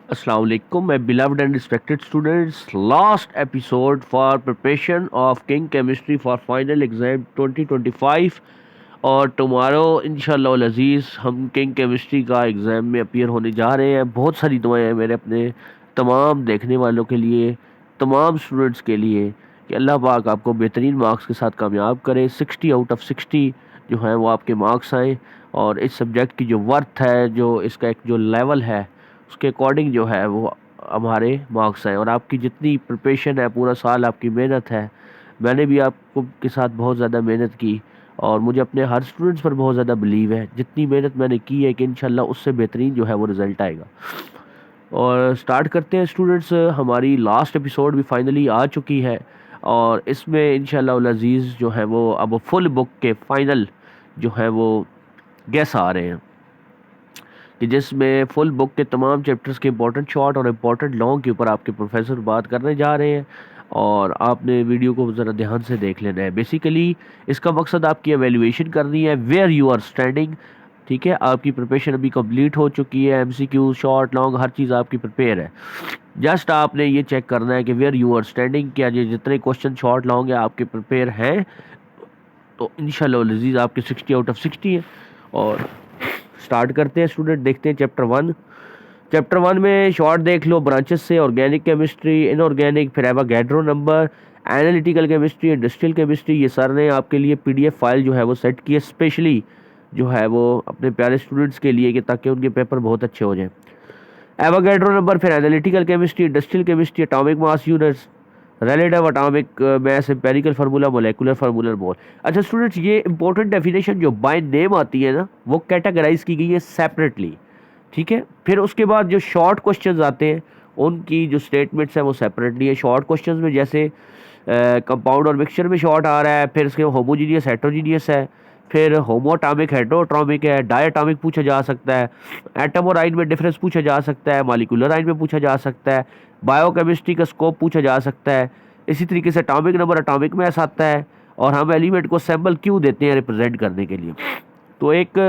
Assalamu alaikum, my beloved and respected students. Last episode for preparation of King Chemistry for final exam 2025 और tomorrow इंशाल्लाह अजीज़ हम king chemistry का exam में appear होने जा रहे हैं। बहुत सारी दुआएं हैं मेरे अपने तमाम देखने वालों के लिए, तमाम स्टूडेंट्स के लिए कि अल्लाह पाक आपको बेहतरीन मार्क्स के साथ कामयाब करे। 60 आउट ऑफ 60 जो है वो आपके मार्क्स आएँ और इस सब्जेक्ट की जो वर्थ है, जो इसका एक जो लेवल है, उसके अकॉर्डिंग जो है वो हमारे मार्क्स आएँ। और आपकी जितनी प्रिपरेशन है, पूरा साल आपकी मेहनत है, मैंने भी आपको के साथ बहुत ज़्यादा मेहनत की और मुझे अपने हर स्टूडेंट्स पर बहुत ज़्यादा बिलीव है। जितनी मेहनत मैंने की है कि इंशाल्लाह उससे बेहतरीन जो है वो रिज़ल्ट आएगा। और स्टार्ट करते हैं स्टूडेंट्स, हमारी लास्ट एपिसोड भी फाइनली आ चुकी है और इसमें इंशाल्लाह अज़ीज़ जो है वो अब फुल बुक के फाइनल जो है वो गेस आ रहे हैं कि जिसमें फुल बुक के तमाम चैप्टर्स के इंपॉर्टेंट शॉर्ट और इम्पॉर्टेंट लॉन्ग के ऊपर आपके प्रोफेसर बात करने जा रहे हैं और आपने वीडियो को ज़रा ध्यान से देख लेना है। बेसिकली इसका मकसद आपकी एवेल्यूएशन करनी है, वेयर यू आर स्टैंडिंग। ठीक है, आपकी प्रिपरेशन अभी कंप्लीट हो चुकी है, एमसीक्यू शॉर्ट लॉन्ग हर चीज़ आपकी प्रिपेयर है। जस्ट आपने ये चेक करना है कि वेयर यू आर स्टैंडिंग, क्या ये जितने क्वेश्चन शॉर्ट लॉन्ग है आपके प्रिपेयर हैं, तो इंशाल्लाह लजीज आपके 60 आउट ऑफ 60 है। और स्टार्ट करते हैं स्टूडेंट, देखते हैं चैप्टर 1। चैप्टर 1 में शॉर्ट देख लो, ब्रांचेस से ऑर्गेनिक केमिस्ट्री, इनऑर्गेनिक, फिर Avogadro number, analytical chemistry, industrial chemistry. ये सर ने आपके लिए पीडीएफ फाइल जो है वो सेट की है स्पेशली जो है वो अपने प्यारे स्टूडेंट्स के लिए, कि ताकि उनके पेपर बहुत अच्छे हो जाएं। एवोगैड्रो नंबर, फिर analytical chemistry, industrial chemistry, atomic mass units, relative atomic mass, empirical formula, molecular formula, mole. अच्छा स्टूडेंट्स, ये इंपॉर्टेंट डेफिनेशन जो बाय नेम आती है ना, वो कैटेगराइज की गई है सेपरेटली। ठीक है, फिर उसके बाद जो शॉर्ट क्वेश्चंस आते हैं उनकी जो स्टेटमेंट्स हैं वो सेपरेटली है। शॉर्ट क्वेश्चंस में जैसे कंपाउंड और मिक्सचर में शॉर्ट आ रहा है, फिर इसके होमोजीनियस हेट्रोजीनियस है, फिर होमोटॉमिक हेट्रोटॉमिक है, डायटॉमिक पूछा जा सकता है, एटम और आयन में डिफरेंस पूछा जा सकता है, मॉलिक्यूलर आयन में पूछा जा सकता है, बायोकेमिस्ट्री का स्कोप पूछा जा सकता है। इसी तरीके से एटॉमिक नंबर, एटॉमिक मैस आता है और हम एलिमेंट को सिंबल क्यों देते हैं रिप्रेजेंट करने के लिए। तो एक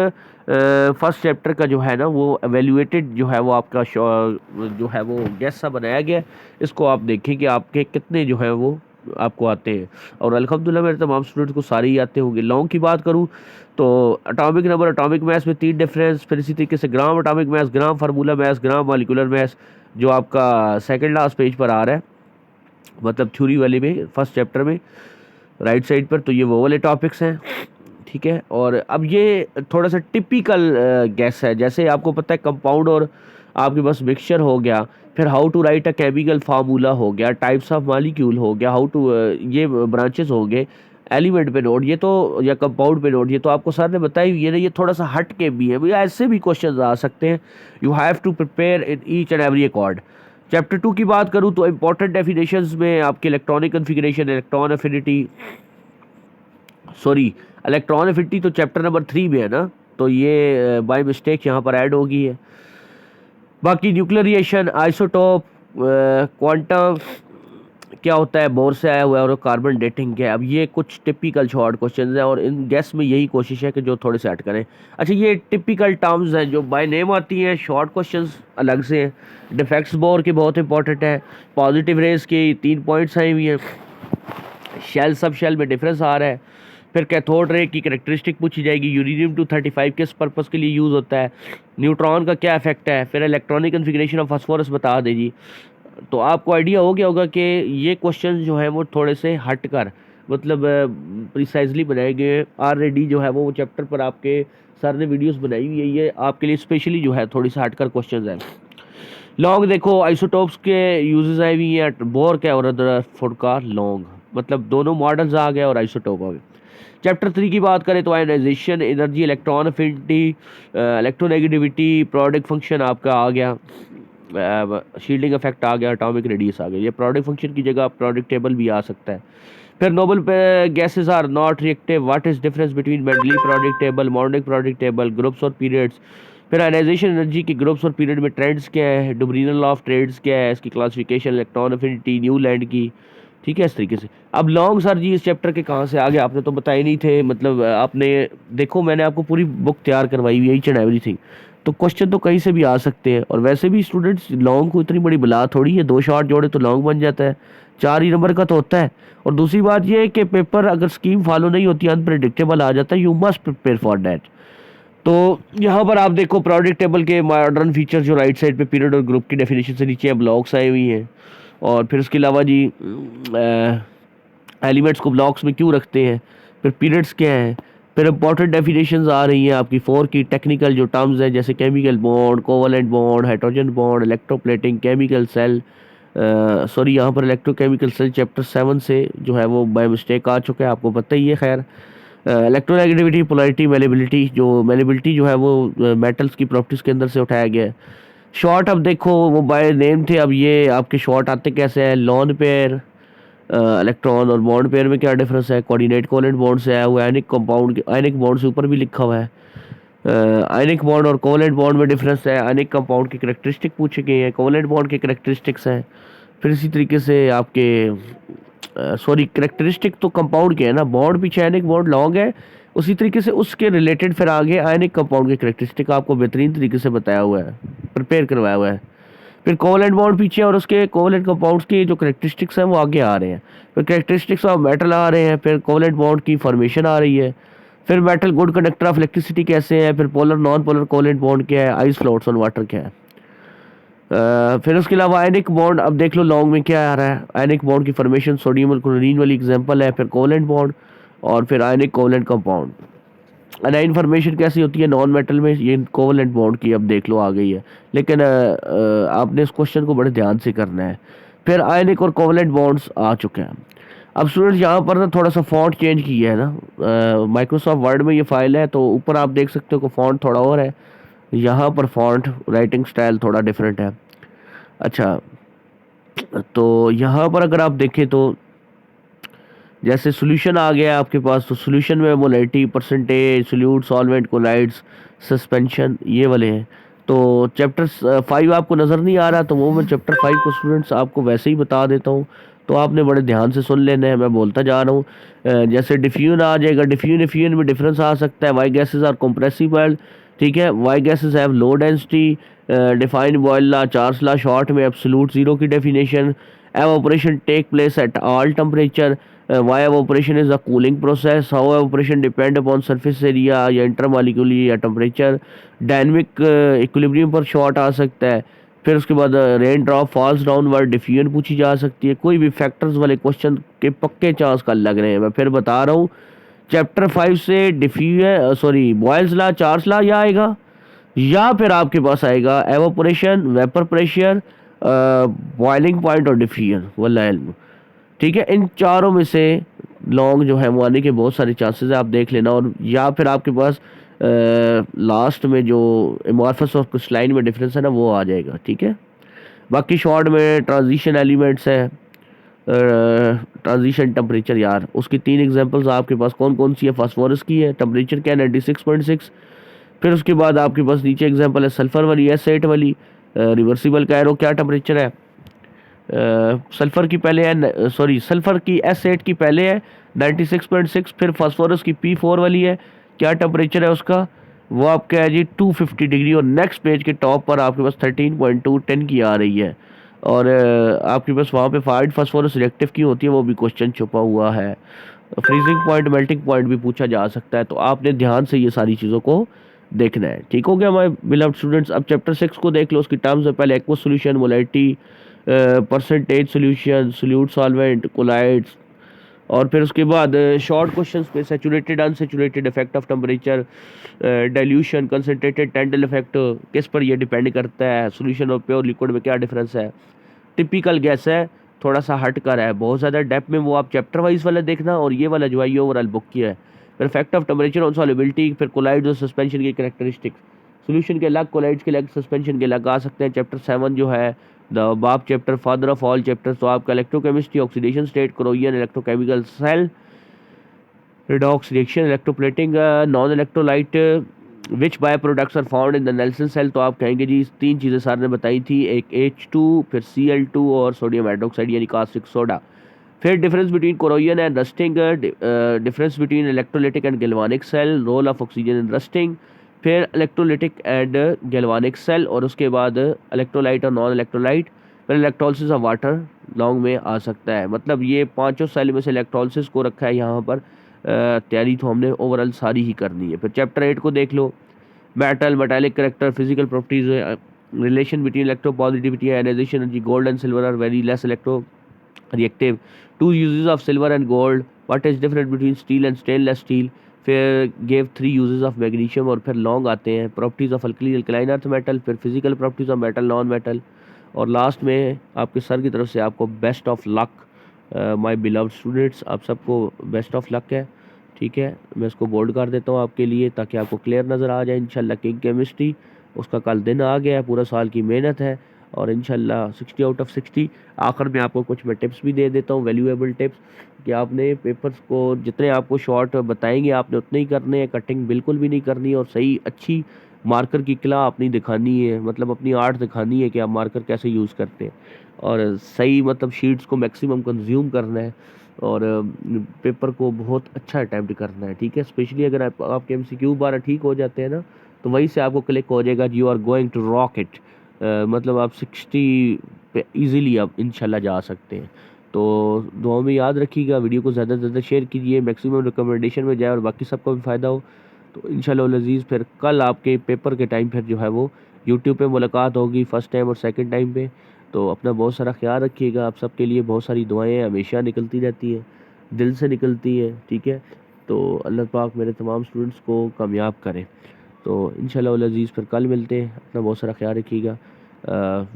फर्स्ट चैप्टर का जो है ना वो एवेल्यूएटेड जो है वो आपका जो है वो गैस सा बनाया गया है। इसको आप देखें कि आपके कितने जो है वो आपको आते हैं और अल्हम्दुलिल्लाह मेरे तमाम स्टूडेंट्स को सारे ही आते होंगे। लॉन्ग की बात करूं तो एटॉमिक नंबर, एटॉमिक मैस में 3 डिफरेंस, फिर इसी तरीके से gram atomic mass, gram formula mass, gram molecular mass जो आपका सेकंड लास्ट पेज पर आ रहा है, मतलब थ्योरी वाले में फर्स्ट चैप्टर में राइट साइड पर। तो ये वो वाले टॉपिक्स हैं। ठीक है, और अब ये थोड़ा सा टिपिकल गैस है। जैसे आपको पता है कंपाउंड और आपके पास मिक्सचर हो गया, फिर how to write a chemical formula हो गया, टाइप्स ऑफ मॉलिक्यूल हो गया, हाउ टू ये ब्रांचेस हो गए, एलिमेंट पे नोट, ये तो या कंपाउंड पे नोट, ये तो आपको सर ने बताई हुई है ना। ये थोड़ा सा हट के भी है भैया, ऐसे भी क्वेश्चन आ सकते हैं। You have to prepare in each and every accord. Chapter 2 की बात करूँ तो इंपॉर्टेंट डेफिनेशंस में आपके electronic configuration, electron affinity, sorry electron affinity तो चैप्टर नंबर 3 में है ना, तो ये बाय मिस्टेक यहाँ पर ऐड हो गई है। बाकी न्यूक्लियर रिएक्शन, आइसोटोप, क्वांटम क्या होता है, बोर से आया हुआ है, और कार्बन डेटिंग क्या है। अब ये कुछ टिपिकल शॉर्ट क्वेश्चंस हैं और इन गैस में यही कोशिश है कि जो थोड़े से हट करें। अच्छा, ये टिपिकल टर्म्स हैं जो बाय नेम आती हैं, शॉर्ट क्वेश्चंस अलग से हैं। डिफेक्ट्स बोर के बहुत इंपॉर्टेंट है। पॉजिटिव रेज की 3 पॉइंट्स आई हुई हैं। शेल सब शेल में डिफरेंस आ रहा है। फिर कैथोड रे की कैरेक्टरिस्टिक पूछी जाएगी। यूरेनियम 235 किस पर्पस के लिए यूज़ होता है, न्यूट्रॉन का क्या इफेक्ट है, फिर इलेक्ट्रॉनिक कन्फिग्रेशन ऑफ फास्फोरस बता दीजिए। तो आपको आइडिया हो गया होगा कि ये क्वेश्चन जो है वो थोड़े से हट कर मतलब प्रिसाइजली बनाए गए। ऑलरेडी जो है वो चैप्टर पर आपके सर ने वीडियोस बनाई हुई है, ये आपके लिए स्पेशली जो है थोड़ी सा हटकर क्वेश्चन है। लॉन्ग देखो, आइसोटोप्स के यूजेस आए हुई हैं, बोर का और रदरफोर्ड का लॉन्ग, मतलब दोनों मॉडल्स आ गए और आइसोटोप आ गए। चैप्टर 3 की बात करें तो ionization, energy, electron affinity, electronegativity, product function आपका आ गया, शील्डिंग इफेक्ट आ गया, एटॉमिक रेडियस आ गया। ये प्रोडक्ट फंक्शन की जगह प्रोडक्ट टेबल भी आ सकता है। फिर noble gases are not reactive, what is difference between Mendeleev product table, modern product table, groups और पीरियड्स। फिर आयनाइजेशन एनर्जी के ग्रुप्स और पीरियड में ट्रेंड्स क्या है, डुबरीनल ऑफ ट्रेड्स क्या है, इसकी classification, electron affinity, Newlands की। ठीक है, इस तरीके से। अब लॉन्ग सर जी इस चैप्टर के कहाँ से आ गए, आपने तो बताए नहीं थे। मतलब आपने देखो, मैंने आपको पूरी बुक तैयार करवाई हुई है, ईच एंड एवरीथिंग। तो क्वेश्चन तो कहीं से भी आ सकते हैं। और वैसे भी स्टूडेंट्स लॉन्ग को इतनी बड़ी बला थोड़ी है, 2 शॉर्ट जोड़े तो लॉन्ग बन जाता है, 4 ही नंबर का तो होता है। और दूसरी बात ये है कि पेपर अगर स्कीम फॉलो नहीं होती, अनप्रेडिक्टेबल आ जाता है, you must prepare for that. तो यहाँ पर आप देखो प्रोजेक्ट टेबल के मॉडर्न फीचर जो राइट साइड पे पीरियड और ग्रुप की डेफिनेशन से नीचे ब्लॉक्स आई हुई हैं। और फिर उसके अलावा जी एलिमेंट्स को ब्लॉक्स में क्यों रखते हैं, फिर पीरियड्स क्या हैं, फिर इंपॉर्टेंट डेफिनेशंस आ रही हैं आपकी 4 की टेक्निकल जो टर्म्स हैं, जैसे chemical bond, covalent bond, hydrogen bond, electroplating, chemical cell. Sorry, यहाँ पर इलेक्ट्रोकेमिकल सेल चैप्टर 7 से जो है वो बाय मिस्टेक आ चुका है, आपको पता ही है। खैर, इलेक्ट्रोनेगेटिविटी, पोलैरिटी, मेलेबिलिटी जो है वो मेटल्स की प्रॉपर्टीज़ के अंदर से उठाया गया है। शॉर्ट अब देखो वो बाय नेम थे, अब ये आपके शॉर्ट आते कैसे हैं, लॉन पेयर, इलेक्ट्रॉन और बॉन्ड पेयर में क्या डिफरेंस है, कोऑर्डिनेट कोवेलेंट बॉन्ड से आया हुआ है, आयनिक कंपाउंड, आयनिक बॉन्ड से ऊपर भी लिखा हुआ है। आयनिक बॉन्ड और कोवेलेंट बॉन्ड में डिफरेंस है, आयनिक कंपाउंड की कैरेक्टरिस्टिक पूछे गए हैं, कोवेलेंट बॉन्ड के कैरेक्टरिस्टिक्स हैं। फिर इसी तरीके से आपके सॉरी, कैरेक्टरिस्टिक तो कंपाउंड के है ना, बॉन्ड पीछे आयनिक बॉन्ड लॉन्ग है, उसी तरीके से उसके रिलेटेड फिर आगे आयनिक कंपाउंड के कैरेक्टरिस्टिक आपको बेहतरीन तरीके से बताया हुआ है, प्रिपेयर करवाया हुआ है। फिर कोवेलेंट बॉन्ड पीछे और उसके कोवेलेंट कंपाउंड्स के जो कैरेक्टरिस्टिक्स हैं वो आगे आ रहे हैं। फिर कैरेक्टरिस्टिक्स ऑफ मेटल आ रहे हैं, फिर कोवेलेंट बॉन्ड की फॉर्मेशन आ रही है, फिर metal good conductor of electricity कैसे है, फिर polar non polar covalent bond क्या है, आइस फ्लोट्स ऑन वाटर क्या है। फिर उसके अलावा आयनिक बॉन्ड, अब देख लो लॉन्ग में क्या आ रहा है, आयनिक बॉन्ड की फॉर्मेशन सोडियम और क्लोरीन वाली एग्जांपल है, फिर कोवेलेंट बॉन्ड और फिर आयनिक कोवेलेंट कंपाउंड। अनाइन फॉर्मेशन कैसी होती है नॉन मेटल में, ये कोवेलेंट बॉन्ड की अब देख लो आ गई है, लेकिन आपने इस क्वेश्चन को बड़े ध्यान से करना है। फिर आयनिक और कोवेलेंट बॉन्ड्स आ चुके हैं। अब स्टूडेंट्स यहाँ पर ना थोड़ा सा फॉन्ट चेंज किया है ना, माइक्रोसॉफ्ट वर्ड में ये फाइल है तो ऊपर आप देख सकते हो कि फॉन्ट थोड़ा और है, यहाँ पर फॉन्ट राइटिंग स्टाइल थोड़ा डिफरेंट है। अच्छा, तो यहाँ पर अगर आप देखें तो जैसे सॉल्यूशन आ गया आपके पास, तो सॉल्यूशन में molarity, percentage, solute, solvent, colloids, suspension, ये वाले हैं। तो चैप्टर 5 आपको नज़र नहीं आ रहा, तो वो मैं चैप्टर 5 को स्टूडेंट्स आपको वैसे ही बता देता हूँ, तो आपने बड़े ध्यान से सुन लेना है, मैं बोलता जा रहा हूँ। जैसे डिफ्यूजन आ जाएगा, डिफ्यूजन में डिफरेंस आ सकता है, वाई गैसेज आर कंप्रेसिबल, ठीक है, why gases have low density, defined Boyle law, Charles law short में, एब्सोल्यूट जीरो की definition, evaporation take place at all temperature, why evaporation is a cooling process, how evaporation depend upon surface area या intermolecular या temperature, dynamic equilibrium पर short आ सकता है। फिर उसके बाद rain drop falls downward, diffusion पूछी जा सकती है। कोई भी फैक्टर्स वाले क्वेश्चन के पक्के चांस कल लग रहे हैं, मैं फिर बता रहा हूँ। चैप्टर 5 से diffusion sorry Boyle's law, Charles law या आएगा, या फिर आपके पास आएगा evaporation, vapour pressure, boiling point और डिफ्यूजन वल्लाह इल्म। ठीक है, इन चारों में से लॉन्ग जो है वो आने के बहुत सारे चांसेस है, आप देख लेना। और या फिर आपके पास लास्ट में जो एमॉर्फस और क्रिस्टलाइन में डिफरेंस है ना वो आ जाएगा। ठीक है, बाकी शॉर्ट में ट्रांजिशन एलिमेंट्स है, ट्रांजिशन टेम्परेचर, यार उसकी 3 एग्जांपल्स आपके पास कौन कौन सी है, फास्फोरस की है, टेम्परेचर क्या 96.6। फिर उसके बाद आपके पास नीचे एग्जांपल है सल्फर वाली, S8 वाली, रिवर्सिबल कैरो क्या टेम्परेचर है, सल्फर की पहले है, सॉरी सल्फर की S8 की पहले है 96.6, फिर फास्फोरस की P4 वाली है, क्या टेम्परेचर है उसका, वो आपका है जी 250 डिग्री, और नेक्स्ट पेज के टॉप पर आपके पास 13.2 10 की आ रही है। और आपके पास वहाँ पे फाइड फास्फोरस रिएक्टिव की होती है, वो भी क्वेश्चन छुपा हुआ है। फ्रीजिंग पॉइंट, मेल्टिंग पॉइंट भी पूछा जा सकता है, तो आपने ध्यान से ये सारी चीज़ों को देखना है। ठीक हो गया हमारे बिलव्ड स्टूडेंट्स। अब चैप्टर 6 को देख लो, उसकी टर्म्स है पहले aqueous solution, molarity, percentage solution, solute, solvent, colloids, और फिर उसके बाद शॉर्ट क्वेश्चंस पे saturated, unsaturated, effect of temperature, dilution, concentrated, Tyndall effect किस पर ये डिपेंड करता है, सॉल्यूशन और प्योर लिक्विड में क्या डिफरेंस है, टिपिकल गैस है, थोड़ा सा हट कर है, बहुत ज़्यादा डेप्थ में वो आप चैप्टर वाइज वाला देखना, और ये वाला जो है ये ओवरऑल बुक किया है। फिर effect of temperature on solubility, फिर कोलाइड्स और सस्पेंशन की कैरेक्टरिस्टिक्स, सॉल्यूशन के अलग, कोलाइड्स के अलग, सस्पेंशन के अलग आ सकते हैं। चैप्टर 7 जो है द बाप chapter, father of all chapters, तो आपका electrochemistry, oxidation state, corrosion, electrochemical cell, redox reaction, electroplating, non electrolyte, which by products are found in the Nelson cell, तो आप कहेंगे जी 3 चीज़ें सर ने बताई थी, एक H2, फिर Cl2 और सोडियम हाइड्रोक्साइड यानी कास्टिक सोडा। फिर difference between corrosion and rusting, difference between electrolytic and galvanic cell, role of oxygen in rusting, फिर इलेक्ट्रोलिटिक एंड गैल्वानिक सेल, और उसके बाद इलेक्ट्रोलाइट और नॉन इलेक्ट्रोलाइट, फिर इलेक्ट्रोलिसिस ऑफ वाटर लॉन्ग में आ सकता है। मतलब ये पांचों सेल में से इलेक्ट्रोलिसिस को रखा है यहाँ पर। तैयारी तो हमने ओवरऑल सारी ही करनी है। फिर चैप्टर 8 को देख लो, metal, metallic character, physical properties, relation between electropositivity, ionization energy, gold and silver are very less electro reactive. Two uses of silver and gold. What is different between steel and stainless steel? फिर gave 3 uses of magnesium, और फिर long आते हैं properties of alkali alkaline earth metal, फिर physical properties of metal non metal, और last में आपके sir की तरफ से आपको best of luck my beloved students. आप सबको बेस्ट ऑफ लक है। ठीक है, मैं इसको बोल्ड कर देता हूँ आपके लिए ताकि आपको क्लियर नज़र आ जाए। इंशाल्लाह किंग केमिस्ट्री उसका कल दिन आ गया है, पूरा साल की मेहनत है, और इंशाल्लाह 60 आउट ऑफ 60। आखिर में आपको कुछ मैं टिप्स भी दे देता हूँ, वैल्यूएबल टिप्स, कि आपने पेपर्स को जितने आपको शॉर्ट बताएंगे आपने उतने ही करने हैं, कटिंग बिल्कुल भी नहीं करनी, और सही अच्छी मार्कर की कला अपनी दिखानी है, मतलब अपनी आर्ट दिखानी है कि आप मार्कर कैसे यूज़ करते हैं, और सही मतलब शीट्स को मैक्सिमम कंज्यूम करना है, और पेपर को बहुत अच्छा अटैम्प्ट करना है। ठीक है, स्पेशली अगर आपके एमसीक्यू 12 ठीक हो जाते हैं ना, तो वहीं से आपको क्लिक हो जाएगा you are going to rock it. मतलब आप 60 पे इजीली आप इंशाल्लाह जा सकते हैं। तो दुआ में याद रखिएगा, वीडियो को ज़्यादा से ज़्यादा शेयर कीजिए, मैक्सिमम रिकमेंडेशन में जाए और बाकी सबको भी फ़ायदा हो। तो इंशाल्लाह अज़ीज़ फिर कल आपके पेपर के टाइम फिर जो है वो यूट्यूब पे मुलाकात होगी, फ़र्स्ट टाइम और सेकंड टाइम पे। तो अपना बहुत सारा ख्याल रखिएगा। आप सबके लिए बहुत सारी दुआएं हमेशा निकलती रहती हैं, दिल से निकलती हैं। ठीक है, तो अल्लाह पाक मेरे तमाम स्टूडेंट्स को कामयाब करे। तो इंशाल्लाह अज़ीज़ फिर कल मिलते हैं। अपना बहुत सारा ख्याल रखिएगा।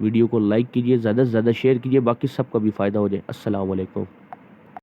वीडियो को लाइक कीजिए, ज़्यादा से ज़्यादा शेयर कीजिए, बाकी सबका भी फ़ायदा हो जाए। अस्सलाम वालेकुम।